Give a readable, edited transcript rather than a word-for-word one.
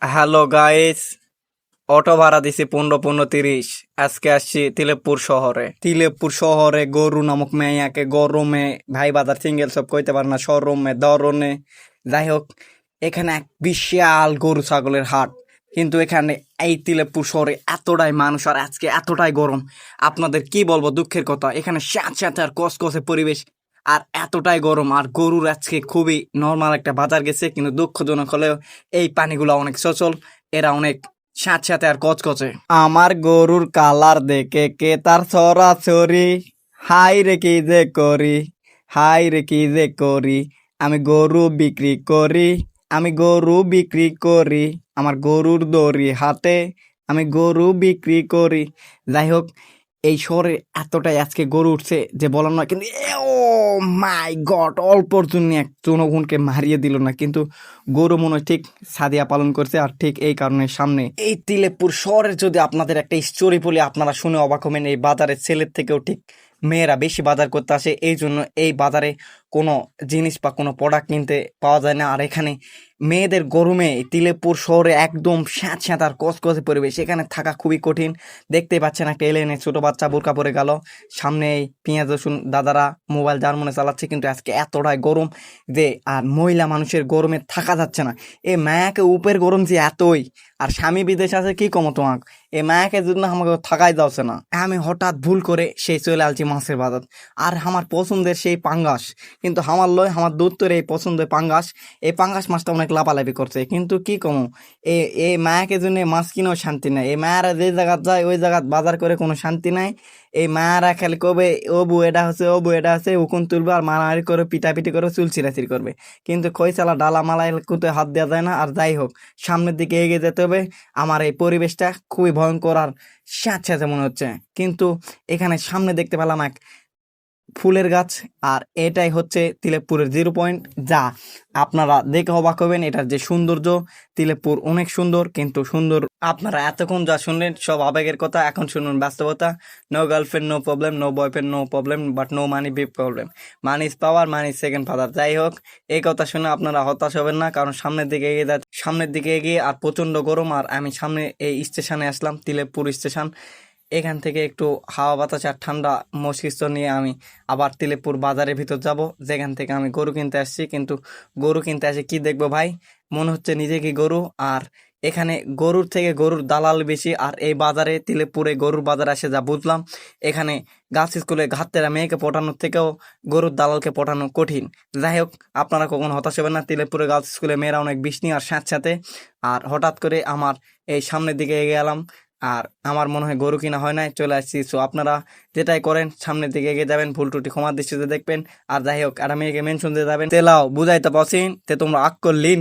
Hello guys, auto ভাড়া দিছি 15-15-30। আজকে আসছি তিলেপুর শহরে। তিলেপুর শহরে গরু নামক মেয়াকে গরমে ভাই বাজার সিঙ্গেল সব কইতে পারে না, শোরুমে দরনে। যাই হোক, এখানে এক বিশাল গরু ছাগলের হাট। কিন্তু এখানে এই তিলেপুর শহরে এতটাই মানুষ আর আজকে এতটাই গরম, আপনাদের কি বলবো, দুঃখের কথা। এখানে স্যাঁত স্যাঁত আর কসকসে পরিবেশ আর এতটাই গরম। আর গরুর আজকে খুবই নর্মাল একটা বাজার গেছে, কিন্তু দুঃখজনক হলেও এই পানিগুলো অনেক সচল, এরা অনেক সাথে সাথে আর কচকচে। আমার গরুর কালার দেখে কে তার ছড়াছড়ি, হাই রে কি যে করি, হাই রে কি যে করি। আমি গরু বিক্রি করি, আমি গরু বিক্রি করি, আমার গরুর দড়ি হাতে, আমি গরু বিক্রি করি। যাই হোক, এই শহরে এতটাই আজকে গরু উঠছে যে বলার নয়। কিন্তু ও মাই গড, অল্পর জন্য এক জনগণকে মারিয়ে দিল না, কিন্তু গরু মনে হয় ঠিক সাদিয়া পালন করছে। আর ঠিক এই কারণে সামনে এই তিলেপুর শহরের যদি আপনাদের একটা স্টোরি বলি, আপনারা শুনে অবাক হবেন। এই বাজারের ছেলের থেকেও ঠিক মেয়েরা বেশি বাজার করতে আসে, এই জন্য এই বাজারে কোনো জিনিস বা কোনো প্রোডাক্ট কিনতে পাওয়া যায় না। আর এখানে মেয়েদের গরমে তিলেপুর শহরে একদম স্যাঁত স্যাঁত আর কসকসে পরিবেশ, এখানে থাকা খুবই কঠিন। দেখতেই পাচ্ছেন একটা এলেনে ছোট বাচ্চা বোরকা পরে গেল, সামনে এই পেঁয়াজ রসুন দাদারা মোবাইল যার মনে চালাচ্ছে। কিন্তু আজকে এতটাই গরম যে আর মহিলা মানুষের গরমে থাকা যাচ্ছে না। এ মায়াকে উপের গরম যে এতই, আর স্বামী বিদেশ আছে কি কম তোমাক, এ মায়াকে জন্য আমাকে থাকাই যাচ্ছে না। আমি হঠাৎ ভুল করে সেই চলে আসছি মাছের বাজার, আর আমার পছন্দের সেই পাঙ্গাস। কিন্তু আমার লয়, আমার দূর এই পছন্দের পাঙ্গাস, এই পাঙ্গাস মাছটা অনেক লাফালাফি করছে। কিন্তু কি কমু, এই মায়াকে জন্য মাছ কিনেও শান্তি নাই। এই মায়ারা যে জায়গাত যায় ওই জায়গাত বাজার করে কোনো শান্তি নাই। এই মায়ারা খালি কবে ও বউ এটা হচ্ছে, ও বউ এটা হচ্ছে, উকুন তুলবে আর মারামারি করে পিটাপিটি করে চুল চিরাচিরি করবে। কিন্তু খৈচালা ডালা মালাই কুতে হাত দেওয়া যায় না। আর যাই হোক, সামনের দিকে এগিয়ে যেতে হবে। আমার এই পরিবেশটা খুবই ভয়ঙ্কর আর স্যাঁতস্যাঁতে মনে হচ্ছে। কিন্তু এখানে সামনে দেখতে পেলাম এক ফুলের গাছ, আর এটাই হচ্ছে তিলেপুরের 0 পয়েন্ট, যা আপনারা দেখে অবাক হবেন। এটার যে সৌন্দর্য, তিলেপুর অনেক সুন্দর। কিন্তু সুন্দর, আপনারা এতক্ষণ যা শুনলেন সব আবেগের কথা, এখন শুনুন বাস্তবতা। No girlfriend no problem, no boyfriend no problem, but no money big problem. Money is power, money is second father. যাই হোক, এই কথা শুনে আপনারা হতাশ হবেন না, কারণ সামনের দিকে এগিয়ে যাচ্ছে, সামনের দিকে এগিয়ে আর প্রচন্ড গরম। আর আমি সামনে এই স্টেশনে আসলাম, তিলেপুর স্টেশন। এখান থেকে একটু হাওয়া বাতাস আর ঠান্ডা মস্তিষ্ক নিয়ে আমি আবার তিলেপুর বাজারের ভিতর যাব, যেখান থেকে আমি গরু কিনতে আসছি। কিন্তু গরু কিনতে আসে কি দেখবো ভাই, মনে হচ্ছে নিজে কি গরু। আর এখানে গরুর থেকে গরুর দালাল বেশি। আর এই বাজারে তিলেপুরে গরুর বাজারে আসে যা বুঝলাম, এখানে গার্লস স্কুলে ঘাটতেরা মেয়েকে পটানোর থেকেও গরুর দালালকে পটানো কঠিন। যাই হোক, আপনারা কখনো হতাশ হবেন না, তিলেপুরে গার্লস স্কুলে মেয়েরা অনেক বিষ্ণি আর স্যাঁতস্যাঁতে। আর হঠাৎ করে আমার এই সামনের দিকে এগিয়ে গেলাম, আর আমার মনে হয় গরু কিনা হয় নাই, চলে আসছি। সো আপনারা যেটাই করেন সামনের দিকে এগিয়ে যাবেন, ভুল ত্রুটি ক্ষমার দৃষ্টিতে দেখবেন। আর যাই হোক, আর মেয়েকে মেনশন দিয়ে যাবেন, তেলাও বুঝাইতে পারছিন তে তোমরা আক করলিন।